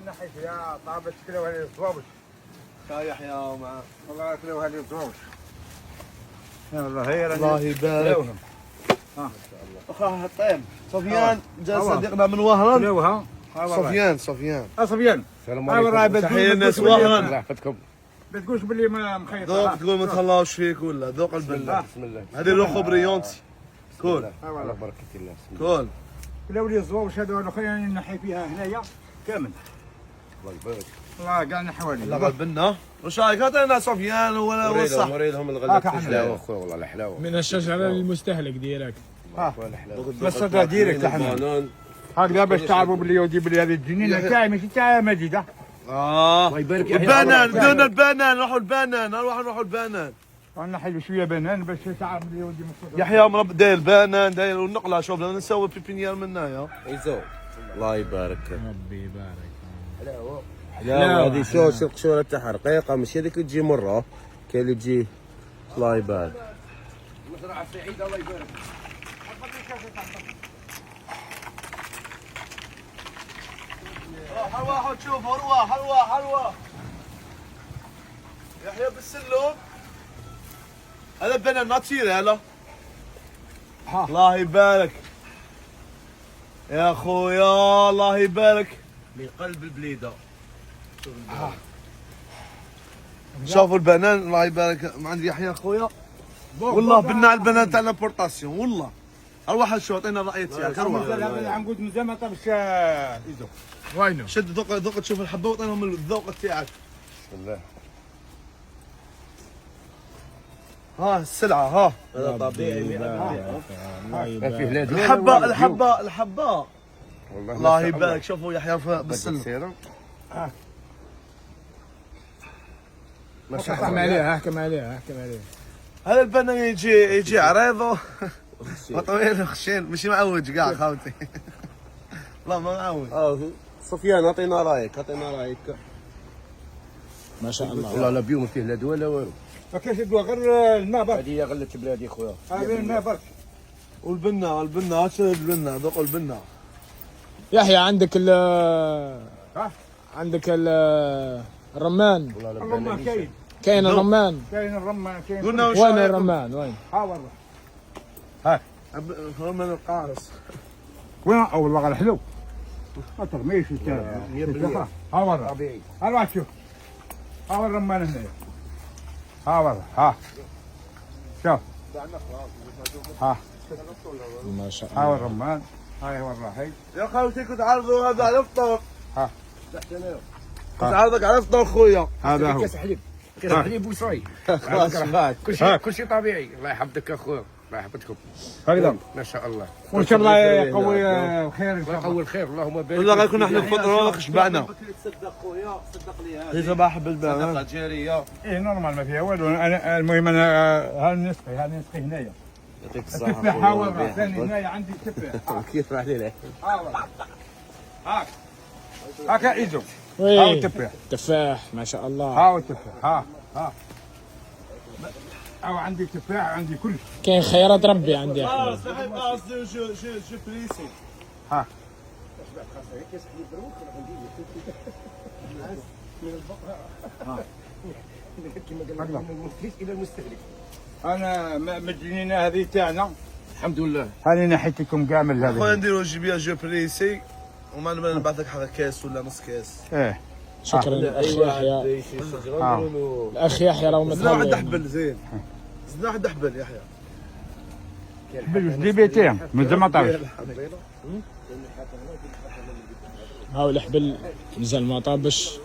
نحيت يا طابت كلوها لي الزواوش. يا يحيى ومع والله كلوها لي الزواوش. يلا هي الله يبارك. اخا طيب سفيان جا صديقنا من وهران. كلوها. سفيان سفيان. السلام عليكم. تحية الناس وهران. راحتكم. ما تقولش باللي ما مخيط. ذوق تقول ما تخلاوش فيك ولا ذوق البلة. بسم الله. هذه روخو بريونتي. كول على بركة الله. كول. كلوا لي الزواوش هذول الاخرين نحي فيها هنايا كامل. الله يبارك. والله كاع نحوالي. لا غلبنا. واش رايك عطينا سفيان ولا وصح؟ مريضهم الغلط الحلاوة اخويا والله الحلاوة. من الشجرة للمستهلك ديالك. بس هذا ديريكت احنا. هكذا باش تعرفوا باللي يودي باللي هذه الجنينه تاعي ماشي تاع مجيده. الله يبارك. البنان بدون البنان نروحوا البنان نروحوا البنان. نحلوا شويه بنان باش تعرف باللي يودي مصدر. يحيى مربي داير البنان داير والنقله شوف بدنا نسوي بيبينيير من هنايا. يزو. الله يبارك. ربي يبارك. لا هذه شوش القشوره تاعها رقيقه ماشي هذيك اللي تجي مره كاين اللي تجي. الله يبارك. مزرعه سعيده الله يبارك. روح تشوفوا ارواح يحيى بالسلوم. هذا بنان ناتشيري هلا. الله يبارك يا خويا الله يبارك. من قلب البليده. شوفوا البنان الله يبارك عند يحيى خويا. والله بنا البنان تاع لامبورطاسيون والله. اروح شو عطينا الراي تاعك اروح. هذا عنقود مزال ما طابش يزو. وينو؟ شد ذوق تشوف الحبه وعطيناهم الذوق تاعك. بسم الله. ها السلعه ها. هذا طبيعي 100%. الحبه الله يبارك. شوفوا يحيى بالسلم. ما شاء احكم الله. عليها احكم عليها. هذا البنان يجي عريض وطويل وخشين ماشي معوج كاع خاوتي. لا ما معوج. سفيان اعطينا رايك ما شاء الله. والله لا بيوم فيه لا دواء لا والو. ما كاينش الدواء غير الماء برك. هذه غلة بلادي خويا. هذا الماء برك. والبنا ذوق البنا. يحيى عندك الرمان. والله لا الرمان بلادي. كاين. كاين الرمان. كاين الرمان كاين. قلنا وش وين رايكم؟ الرمان وين؟ ها والله. الرمان القارص. وين والله غير حلو. ما ترميش انت. 100%. ها والله. طبيعي. ها شوف. ها الرمان هنا. ها والله ها. شوف. ها ما شاء ها الله. الرمان. هاي والله هي. يا خالتي كنت عارضه هذا على الفطور. ها. كنت عارضك على الفطور خويا. هذا هو. كاس حليب وصاي. كل شيء طبيعي. الله يحفظك اخويا. الله يحفظكم. هكذا. ما شاء الله. وان شاء الله يقوي خير ان شاء الله. يقوي الخير اللهم بارك. والله غير كنا احنا الفطور شبعنا. تصدق خويا صدق لي هذه. في صباح بالبان. الجيريه. ايه نورمال ما فيها والو. انا المهم انا هذا نسقي هنايا. يعطيك الصحه التفاح ها والله ثاني هنايا عندي تفاح. كيف راح لي ها والله. هاك. هاكا ايزو. ها وين؟ التفاح. تفاح ما شاء الله. ها التفاح ها. او عندي تفاح عندي كل شيء. كاين خيرات ربي عندي يا اخوي. صحيح قصدي جو بريسي. ها. انا من الجنينه هذه تاعنا الحمد لله. هاني نحيت لكم كامل خويا هذه. نديرو جيبيا جو بريسي وما نبعث لك حاجه كاس ولا نص كاس. ايه شكرا الاخ يحيى. الاخ يحيى راه زدنا واحد متهور. حبل زين. زدنا واحد حبل يحيى. بالجدي بيتين من زمان طاوش. هاو الحبل مازال ما طابش.